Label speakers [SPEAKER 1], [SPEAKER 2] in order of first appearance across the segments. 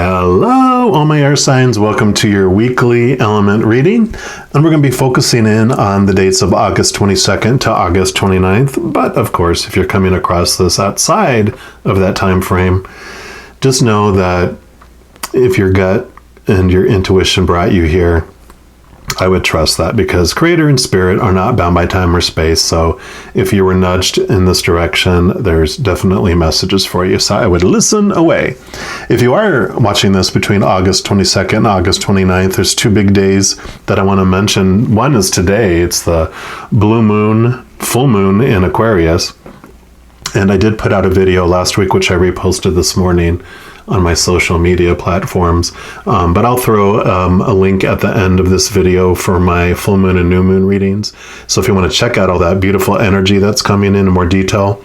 [SPEAKER 1] Hello, all my air signs. Welcome to your weekly element reading. And we're going to be focusing in on the dates of August 22nd to August 29th. But of course, if you're coming across this outside of that time frame, just know that if your gut and your intuition brought you here, I would trust that, because Creator and Spirit are not bound by time or space. So if you were nudged in this direction, there's definitely messages for you. So I would listen away. If you are watching this between August 22nd and August 29th, there's two big days that I want to mention. One is today. It's the blue moon, full moon in Aquarius. And I did put out a video last week, which I reposted this morning on my social media platforms. But I'll throw a link at the end of this video for my full moon and new moon readings. So if you want to check out all that beautiful energy that's coming in more detail,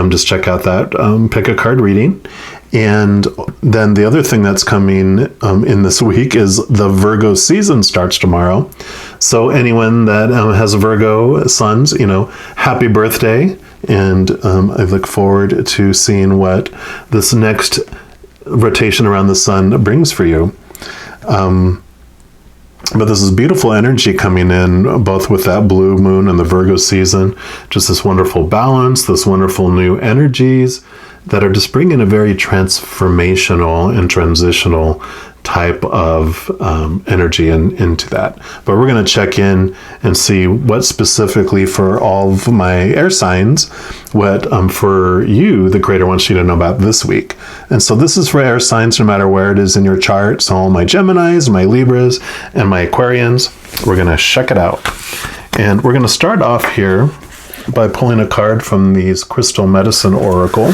[SPEAKER 1] just check out that pick a card reading. And then the other thing that's coming in this week is the Virgo season starts tomorrow. So anyone that has Virgo suns, happy birthday. And I look forward to seeing what this next rotation around the sun brings for you. But this is beautiful energy coming in, both with that blue moon and the Virgo season. Just this wonderful balance, this wonderful new energies that are just bringing a very transformational and transitional type of energy into that. But we're going to check in and see what specifically for all of my air signs, what for you, the Creator wants you to know about this week. And so this is for air signs, no matter where it is in your chart. So all my Geminis, my Libras, and my Aquarians, we're going to check it out. And we're going to start off here by pulling a card from these Crystal Medicine Oracle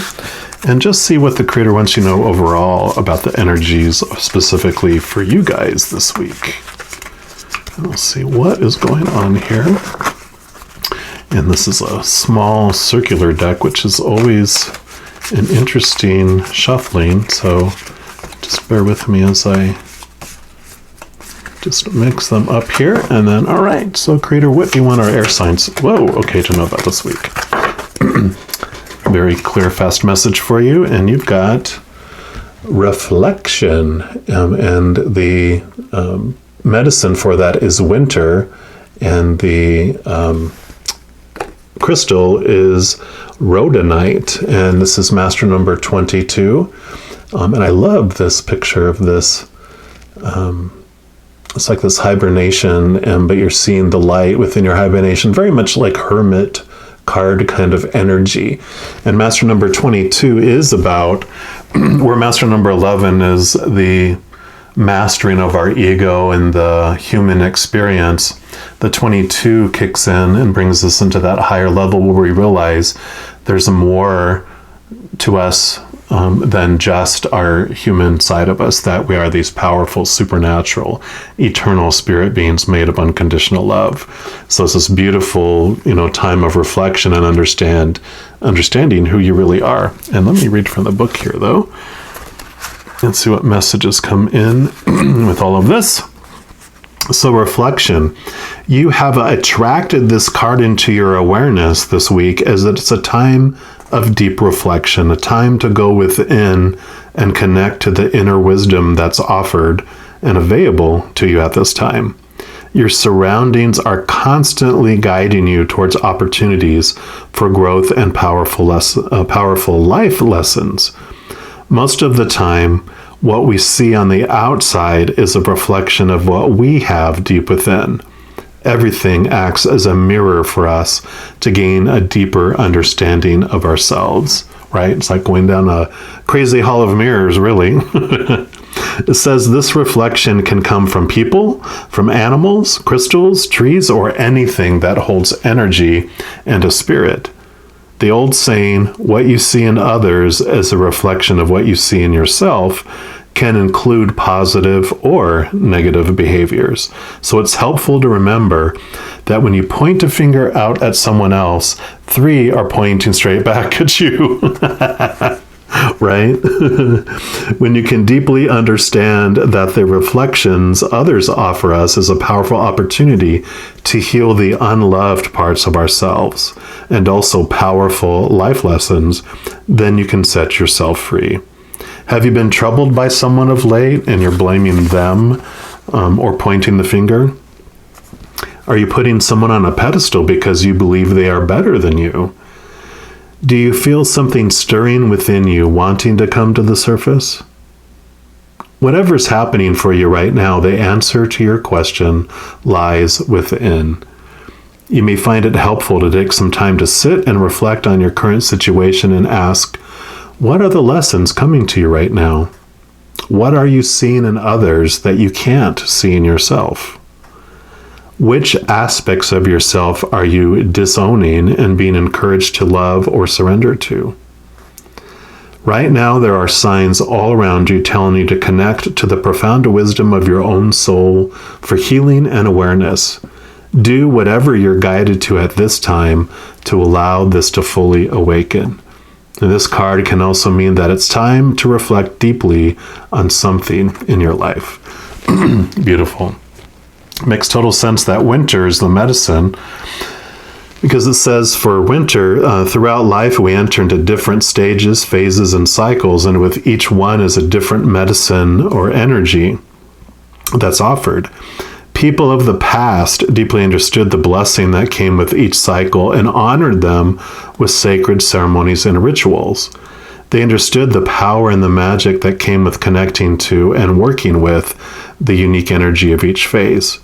[SPEAKER 1] and just see what the Creator wants you to know overall about the energies specifically for you guys this week. And we'll see what is going on here. And this is a small circular deck, which is always an interesting shuffling. So just bear with me as I just mix them up here. And then, all right, so Creator, what do you want our air signs? Whoa, okay, to know about this week. Very clear, fast message for you. And you've got reflection. And the medicine for that is winter. And the crystal is rhodonite. And this is master number 22. And I love this picture of this. It's like this hibernation, but you're seeing the light within your hibernation, very much like hermit card kind of energy. And master number 22 is about where master number 11 is the mastering of our ego and the human experience. The 22 kicks in and brings us into that higher level where we realize there's more to us than just our human side of us, that we are these powerful, supernatural, eternal spirit beings made of unconditional love. So it's this beautiful, time of reflection and understanding who you really are. And let me read from the book here, though, and see what messages come in with all of this. So reflection, you have attracted this card into your awareness this week as it's a time of deep reflection, a time to go within and connect to the inner wisdom that's offered and available to you at this time. Your surroundings are constantly guiding you towards opportunities for growth and powerful life lessons. Most of the time, what we see on the outside is a reflection of what we have deep within. Everything acts as a mirror for us to gain a deeper understanding of ourselves, right? It's like going down a crazy hall of mirrors, really. It says this reflection can come from people, from animals, crystals, trees, or anything that holds energy and a spirit. The old saying, what you see in others is a reflection of what you see in yourself, can include positive or negative behaviors. So it's helpful to remember that when you point a finger out at someone else, 3 are pointing straight back at you. Right? When you can deeply understand that the reflections others offer us is a powerful opportunity to heal the unloved parts of ourselves and also powerful life lessons, then you can set yourself free. Have you been troubled by someone of late and you're blaming them or pointing the finger? Are you putting someone on a pedestal because you believe they are better than you? Do you feel something stirring within you wanting to come to the surface? Whatever's happening for you right now, the answer to your question lies within. You may find it helpful to take some time to sit and reflect on your current situation and ask, what are the lessons coming to you right now? What are you seeing in others that you can't see in yourself? Which aspects of yourself are you disowning and being encouraged to love or surrender to? Right now, there are signs all around you telling you to connect to the profound wisdom of your own soul for healing and awareness. Do whatever you're guided to at this time to allow this to fully awaken. And this card can also mean that it's time to reflect deeply on something in your life. Beautiful. Makes total sense that winter is the medicine, because it says for winter, throughout life we enter into different stages, phases, and cycles, and with each one is a different medicine or energy that's offered. People of the past deeply understood the blessing that came with each cycle and honored them with sacred ceremonies and rituals. They understood the power and the magic that came with connecting to and working with the unique energy of each phase.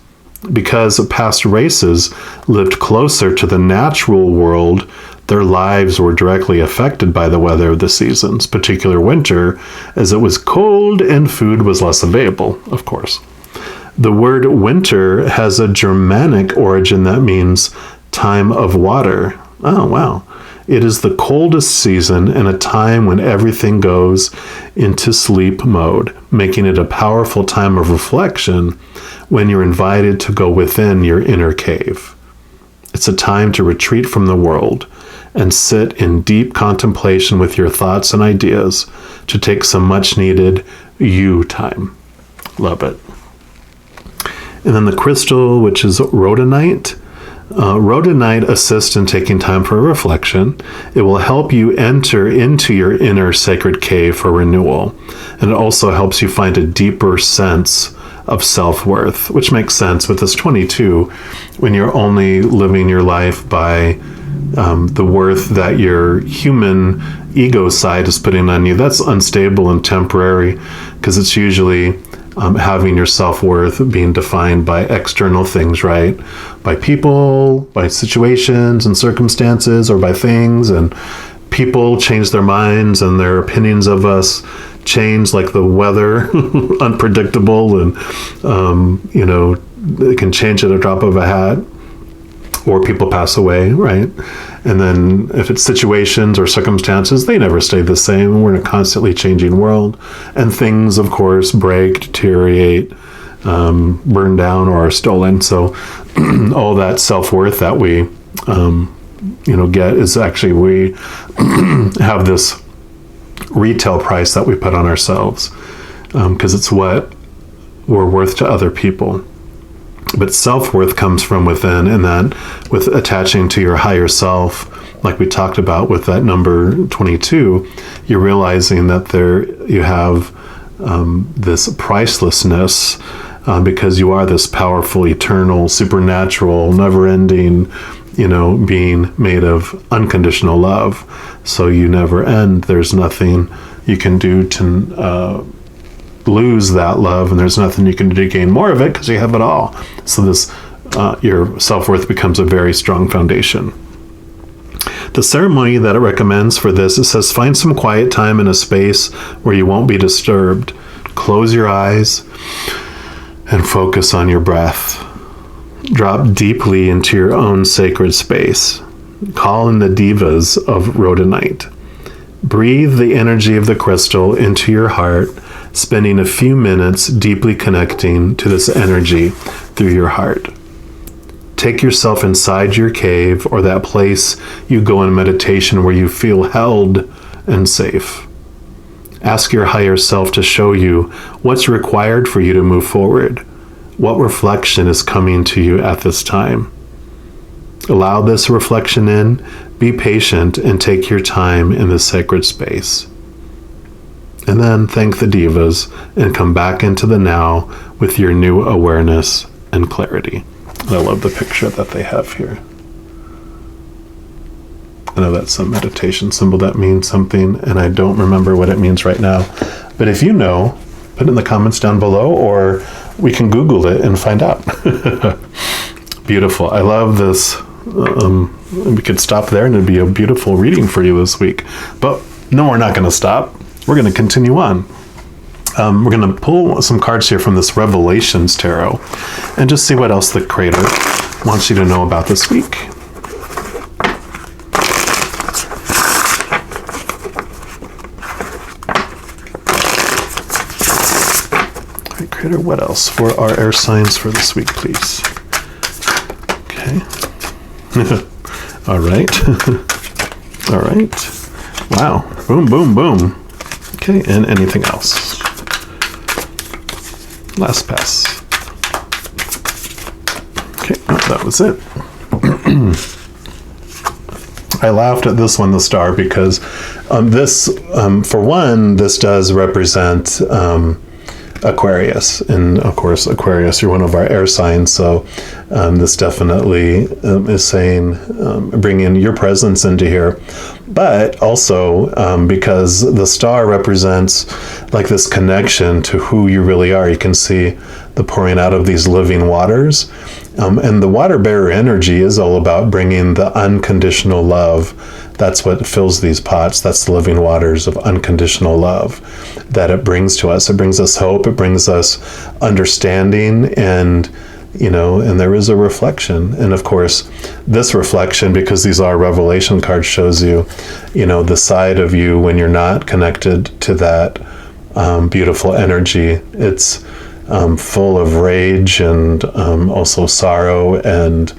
[SPEAKER 1] Because past races lived closer to the natural world, their lives were directly affected by the weather of the seasons, particularly winter, as it was cold and food was less available, of course. The word winter has a Germanic origin that means time of water. Oh, wow. It is the coldest season and a time when everything goes into sleep mode, making it a powerful time of reflection when you're invited to go within your inner cave. It's a time to retreat from the world and sit in deep contemplation with your thoughts and ideas, to take some much needed you time. Love it. And then the crystal, which is rhodonite. Rhodonite assists in taking time for reflection. It will help you enter into your inner sacred cave for renewal. And it also helps you find a deeper sense of self-worth, which makes sense with this 22, when you're only living your life by the worth that your human ego side is putting on you. That's unstable and temporary, because it's usually having your self-worth being defined by external things, right? By people, by situations and circumstances, or by things. And people change their minds and their opinions of us change like the weather, unpredictable, and, it can change at a drop of a hat. Or people pass away, right? And then if it's situations or circumstances, they never stay the same. We're in a constantly changing world. And things, of course, break, deteriorate, burn down, or are stolen. So all that self-worth that we, get is actually, we have this retail price that we put on ourselves, because it's what we're worth to other people. But self-worth comes from within, and that with attaching to your higher self, like we talked about with that number 22, you're realizing that you have this pricelessness, because you are this powerful, eternal, supernatural, never-ending, being made of unconditional love. So you never end. There's nothing you can do to lose that love, and there's nothing you can do to gain more of it, because you have it all. So this your self-worth becomes a very strong foundation. The ceremony that it recommends for this, it says, find some quiet time in a space where you won't be disturbed. Close your eyes and focus on your breath. Drop deeply into your own sacred space. Call in the divas of rhodonite. Breathe the energy of the crystal into your heart, spending a few minutes deeply connecting to this energy through your heart. Take yourself inside your cave, or that place you go in meditation where you feel held and safe. Ask your higher self to show you what's required for you to move forward. What reflection is coming to you at this time? Allow this reflection in, be patient, and take your time in this sacred space. And then thank the divas and come back into the now with your new awareness and clarity. I love the picture that they have here. I know that's some meditation symbol that means something, and I don't remember what it means right now. But if you know, put it in the comments down below, or we can Google it and find out. Beautiful. I love this. We could stop there and it'd be a beautiful reading for you this week. But no, we're not going to stop. We're going to continue on. We're going to pull some cards here from this Revelations Tarot and just see what else the Creator wants you to know about this week. All right, Creator, what else for our air signs for this week, please? Okay. All right. All right. Wow. Boom, boom, boom. Okay, and anything else? Last pass. Okay, that was it. I laughed at this one, the star, because for one, this does represent Aquarius. And of course, Aquarius, you're one of our air signs. So this definitely is saying, bring in your presence into here. But also because the star represents like this connection to who you really are. You can see the pouring out of these living waters. And the water bearer energy is all about bringing the unconditional love. That's what fills these pots. That's the living waters of unconditional love that it brings to us. It brings us hope. It brings us understanding, and and there is a reflection. And of course, this reflection, because these are revelation cards, shows you, the side of you when you're not connected to that beautiful energy. It's full of rage and also sorrow and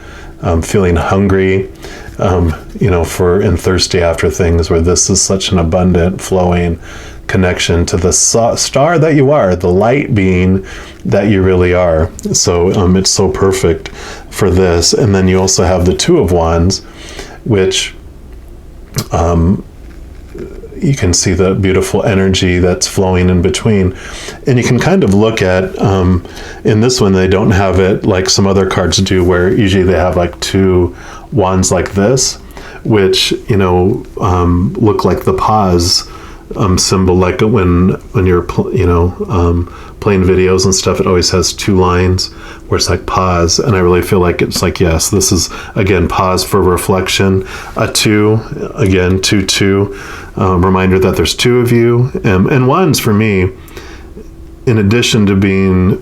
[SPEAKER 1] feeling hungry, and thirsty after things, where this is such an abundant, flowing connection to the star that you are, the light being that you really are. So it's so perfect for this. And then you also have the Two of Wands, which you can see the beautiful energy that's flowing in between. And you can kind of look at, in this one, they don't have it like some other cards do, where usually they have like two wands like this, which, look like the pause symbol, like when you're playing videos and stuff. It always has two lines where it's like pause, and I really feel like it's like, yes, this is again pause for reflection. A two, again, two, reminder that there's two of you. And wands for me, in addition to being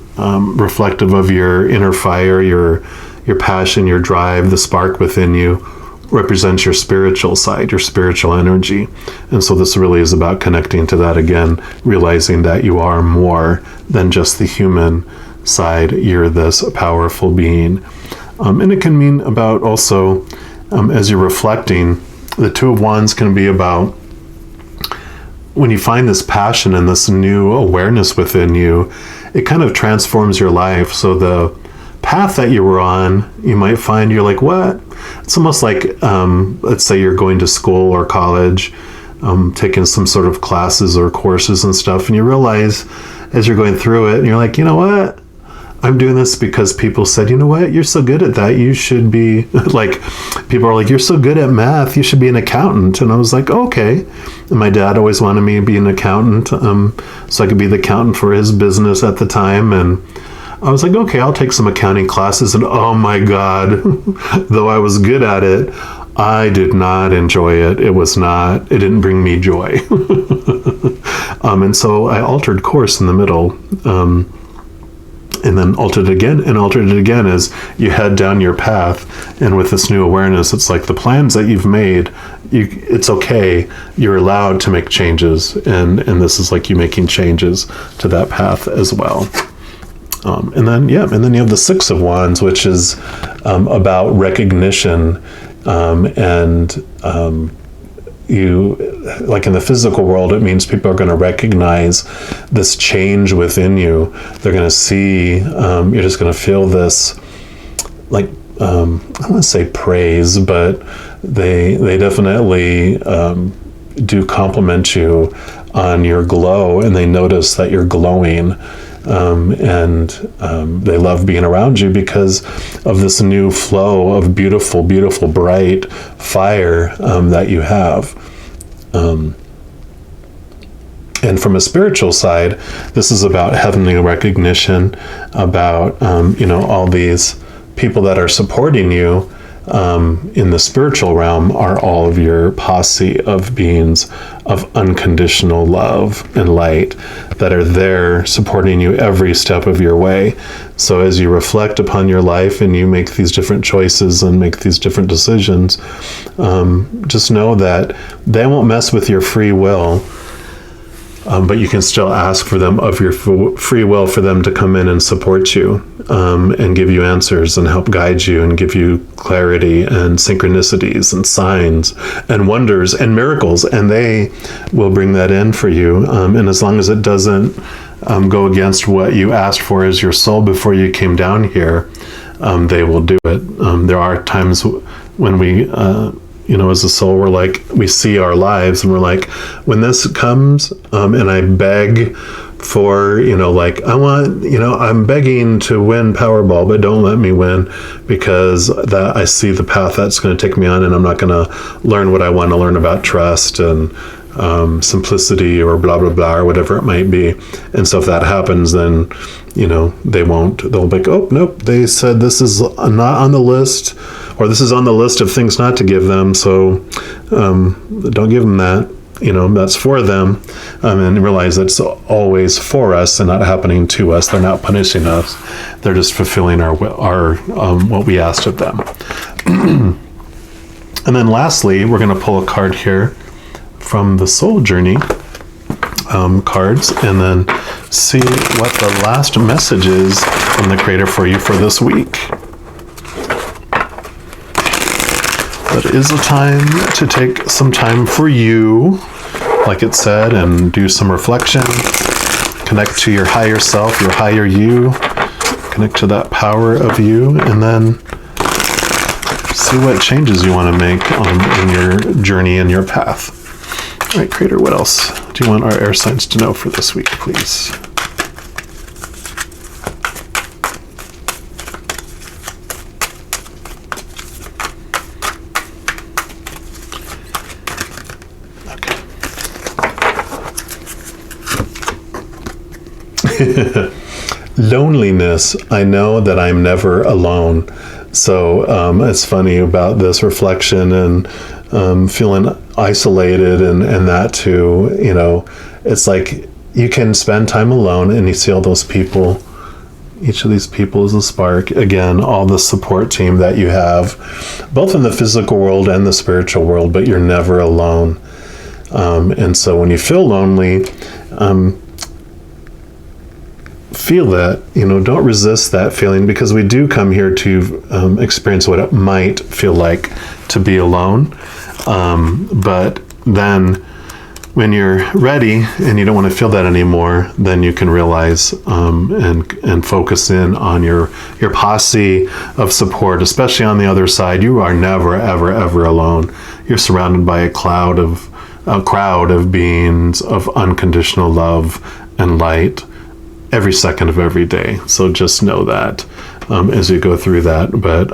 [SPEAKER 1] reflective of your inner fire, your passion, your drive, the spark within you, represents your spiritual side, your spiritual energy. And so this really is about connecting to that again, realizing that you are more than just the human side. You're this powerful being. And it can mean about also, as you're reflecting, the Two of Wands can be about when you find this passion and this new awareness within you, it kind of transforms your life. So the path that you were on, you might find you're like, what? It's almost like, let's say you're going to school or college, taking some sort of classes or courses and stuff, and you realize as you're going through it, and you're like, you know what? I'm doing this because people said, you know what? You're so good at that. You should be like, people are like, you're so good at math. You should be an accountant. And I was like, okay. And my dad always wanted me to be an accountant, so I could be the accountant for his business at the time. And I was like, okay, I'll take some accounting classes. And oh my God, though I was good at it, I did not enjoy it. It didn't bring me joy. And so I altered course in the middle, and then altered it again as you head down your path. And with this new awareness, it's like the plans that you've made, it's okay. You're allowed to make changes. And this is like you making changes to that path as well. And then you have the Six of Wands, which is about recognition, you, like in the physical world, it means people are going to recognize this change within you. They're going to see, you're just going to feel this, like, I don't want to say praise, but they definitely, do compliment you on your glow, and they notice that you're glowing, and they love being around you because of this new flow of beautiful, beautiful, bright fire that you have. And from a spiritual side, this is about heavenly recognition, about, all these people that are supporting you in the spiritual realm are all of your posse of beings of unconditional love and light that are there supporting you every step of your way. So as you reflect upon your life and you make these different choices and make these different decisions, just know that they won't mess with your free will. But you can still ask for them of your free will for them to come in and support you, and give you answers and help guide you and give you clarity and synchronicities and signs and wonders and miracles. And they will bring that in for you. And as long as it doesn't go against what you asked for as your soul before you came down here, they will do it. There are times when we... as a soul, we're like, we see our lives and we're like, when this comes, and I beg for, I want, I'm begging to win Powerball, but don't let me win because that I see the path that's going to take me on, and I'm not going to learn what I want to learn about trust and simplicity or blah, blah, blah, or whatever it might be. And so if that happens, then, they'll be like, oh, nope, they said this is not on the list, or this is on the list of things not to give them. So don't give them that, that's for them. And realize that's always for us and not happening to us. They're not punishing us. They're just fulfilling our what we asked of them. And then lastly, we're going to pull a card here from the Soul Journey cards, and then see what the last message is from the Creator for you for this week. But it is a time to take some time for you, like it said, and do some reflection. Connect to your higher self, your higher you. Connect to that power of you, and then see what changes you want to make in your journey and your path. All right, Creator, what else do you want our air signs to know for this week, please? Okay. Loneliness. I know that I'm never alone. So it's funny about this reflection and feeling isolated and that too, it's like you can spend time alone and you see all those people. Each of these people is a spark. Again, all the support team that you have, both in the physical world and the spiritual world, but you're never alone. And so when you feel lonely, feel that, don't resist that feeling, because we do come here to experience what it might feel like to be alone. But then when you're ready and you don't want to feel that anymore, then you can realize and focus in on your posse of support, especially on the other side. You are never, ever, ever alone. You're surrounded by a crowd of beings of unconditional love and light every second of every day. So just know that as you go through that. But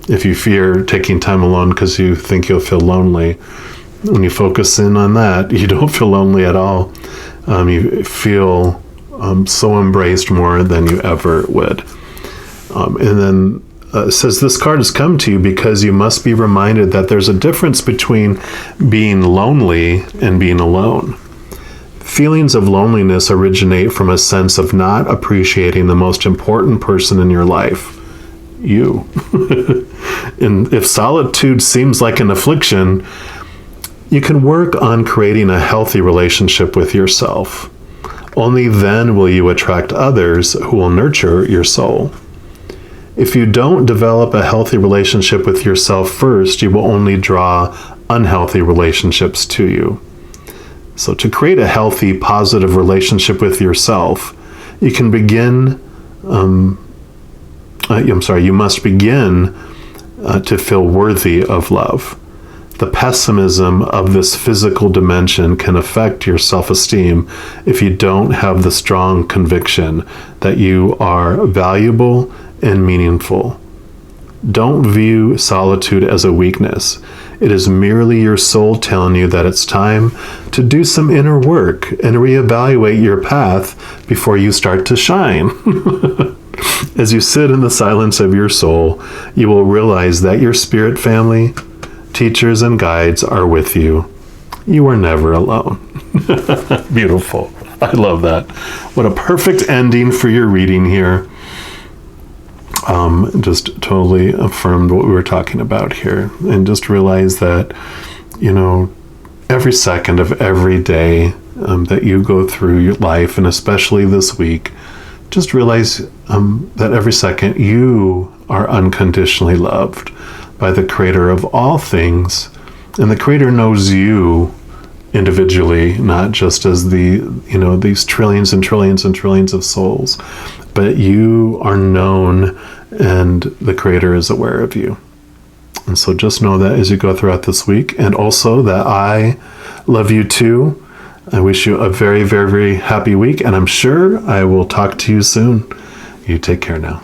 [SPEAKER 1] if you fear taking time alone because you think you'll feel lonely, when you focus in on that, you don't feel lonely at all. You feel so embraced more than you ever would. And then it says, this card has come to you because you must be reminded that there's a difference between being lonely and being alone. Feelings of loneliness originate from a sense of not appreciating the most important person in your life, you. And if solitude seems like an affliction, you can work on creating a healthy relationship with yourself. Only then will you attract others who will nurture your soul. If you don't develop a healthy relationship with yourself first, you will only draw unhealthy relationships to you. So to create a healthy, positive relationship with yourself, you can begin, you must begin to feel worthy of love. The pessimism of this physical dimension can affect your self-esteem if you don't have the strong conviction that you are valuable and meaningful. Don't view solitude as a weakness. It is merely your soul telling you that it's time to do some inner work and reevaluate your path before you start to shine. As you sit in the silence of your soul, you will realize that your spirit family, teachers, and guides are with you. You are never alone. Beautiful. I love that. What a perfect ending for your reading here. Just totally affirmed what we were talking about here. And just realize that, every second of every day that you go through your life, and especially this week, just realize that every second you are unconditionally loved by the Creator of all things. And the Creator knows you individually, not just as these trillions and trillions and trillions of souls, but you are known and the Creator is aware of you. And so just know that as you go throughout this week, and also that I love you too. I wish you a very, very, very happy week, and I'm sure I will talk to you soon. You take care now.